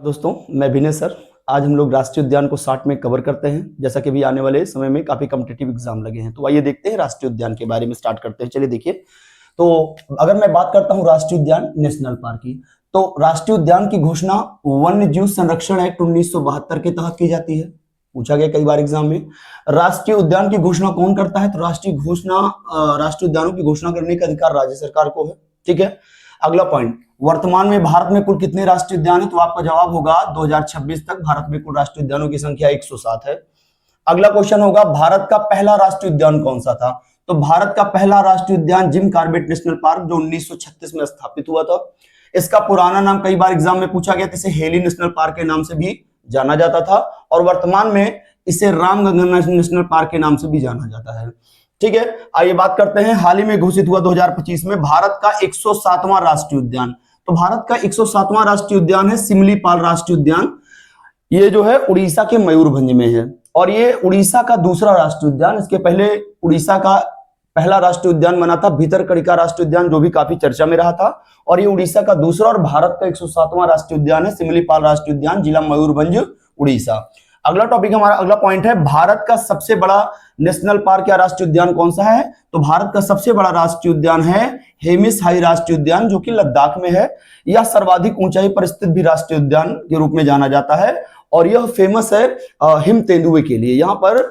दोस्तों, मैं विनय सर। आज हम लोग राष्ट्रीय उद्यान को शॉर्ट में कवर करते हैं, जैसा कि भी आने वाले समय में काफी कॉम्पिटिटिव एग्जाम लगे हैं। तो आइए देखते हैं राष्ट्रीय उद्यान के बारे में, स्टार्ट करते हैं। चलिए देखिए, तो अगर मैं बात करता हूं राष्ट्रीय उद्यान नेशनल पार्क की, तो राष्ट्रीय उद्यान की घोषणा वन्य जीव संरक्षण एक्ट 1972 के तहत की जाती है। पूछा गया कई बार एग्जाम में। राष्ट्रीय उद्यान की घोषणा कौन करता है? तो राष्ट्रीय उद्यानों की घोषणा करने का अधिकार राज्य सरकार को है। ठीक है। अगला पॉइंट, वर्तमान में भारत में कुल कितने राष्ट्रीय उद्यान है? तो आपका जवाब होगा 2026 तक भारत में कुल राष्ट्रीय उद्यानों की संख्या 107 है। अगला क्वेश्चन होगा, भारत का पहला राष्ट्रीय उद्यान कौन सा था? तो भारत का पहला राष्ट्रीय उद्यान जिम कॉर्बेट नेशनल पार्क, जो 1936 में स्थापित हुआ था। इसका पुराना नाम कई बार एग्जाम में पूछा गया, इसे हेली नेशनल पार्क के नाम से भी जाना जाता था, और वर्तमान में इसे रामगंगा नेशनल पार्क के नाम से भी जाना जाता है। ठीक है। आइए बात करते हैं, हाल ही में घोषित हुआ 2025 में भारत का 107वां राष्ट्रीय उद्यान। तो भारत का 107वां राष्ट्रीय उद्यान है सिमलीपाल राष्ट्रीय उद्यान। ये जो है उड़ीसा के मयूरभंज में है, और ये उड़ीसा का दूसरा राष्ट्रीय उद्यान। इसके पहले उड़ीसा का पहला राष्ट्रीय उद्यान बना था भितरकनिका राष्ट्रीय उद्यान, जो भी काफी चर्चा में रहा था, और ये उड़ीसा का दूसरा और भारत का 107वां राष्ट्रीय उद्यान है सिमलीपाल राष्ट्रीय उद्यान, जिला मयूरभंज, उड़ीसा। अगला टॉपिक, हमारा अगला पॉइंट है, भारत का सबसे बड़ा नेशनल पार्क या राष्ट्रीय उद्यान कौन सा है? तो भारत का सबसे बड़ा राष्ट्रीय उद्यान है हेमिस हाई राष्ट्रीय उद्यान, जो कि लद्दाख में है। यह सर्वाधिक ऊंचाई पर स्थित भी राष्ट्रीय उद्यान के रूप में जाना जाता है, और यह फेमस है हिम तेंदुए के लिए। यहाँ पर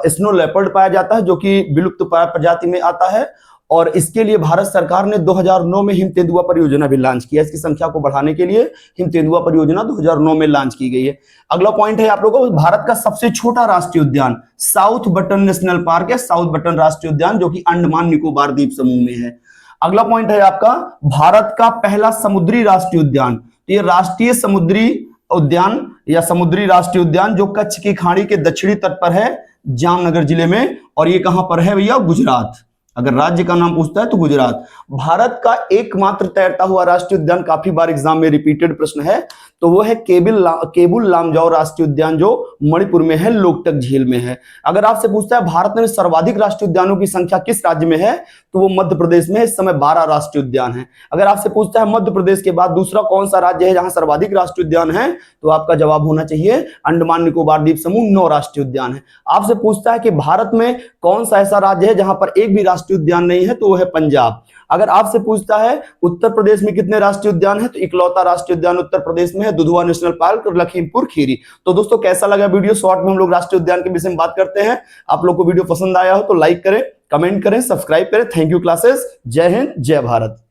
स्नो लेपर्ड पाया जाता है, जो कि विलुप्त प्रजाति में आता है, और इसके लिए भारत सरकार ने 2009 में हिम तेंदुआ परियोजना भी लॉन्च किया। इसकी संख्या को बढ़ाने के लिए हिम तेंदुआ परियोजना 2009 में लॉन्च की गई है। अगला पॉइंट है आप लोगों को, भारत का सबसे छोटा राष्ट्रीय उद्यान साउथ बटन नेशनल पार्क है, साउथ बटन राष्ट्रीय उद्यान, जो कि अंडमान निकोबार द्वीप समूह में है। अगला पॉइंट है आपका, भारत का पहला समुद्री राष्ट्रीय उद्यान। ये राष्ट्रीय समुद्री उद्यान या समुद्री राष्ट्रीय उद्यान जो कच्छ की खाड़ी के दक्षिणी तट पर है, जामनगर जिले में, और ये कहां पर है भैया? गुजरात। अगर राज्य का नाम पूछता है तो गुजरात। भारत का एकमात्र तैरता हुआ राष्ट्रीय उद्यान, काफी बार एग्जाम में रिपीटेड प्रश्न है, तो वो है केबुल लामजाओ राष्ट्रीय उद्यान, जो मणिपुर में है, लोकटक झील में है। अगर आपसे पूछता है भारत में सर्वाधिक राष्ट्रीय उद्यानों की संख्या किस राज्य में है, तो वो मध्य प्रदेश में है। इस समय 12 राष्ट्रीय उद्यान है। अगर आपसे पूछता है मध्य प्रदेश के बाद दूसरा कौन सा राज्य है जहां सर्वाधिक राष्ट्रीय उद्यान है, तो आपका जवाब होना चाहिए अंडमान निकोबार द्वीप समूह, 9 राष्ट्रीय उद्यान है। आपसे पूछता है कि भारत में कौन सा ऐसा राज्य है जहां पर एक भी राष्ट्रीय उद्यान नहीं है, तो वो है पंजाब। अगर आपसे पूछता है उत्तर प्रदेश में कितने राष्ट्रीय उद्यान है, तो इकलौता राष्ट्रीय उद्यान उत्तर प्रदेश में है, दुधवा नेशनल पार्क और लखीमपुर खीरी। तो दोस्तों, कैसा लगा वीडियो? शॉर्ट में हम लोग राष्ट्रीय उद्यान के विषय में बात करते हैं। आप लोग को वीडियो पसंद आया हो तो लाइक करें, कमेंट करें, सब्सक्राइब करें। Thank you classes. जय हिंद, जय भारत।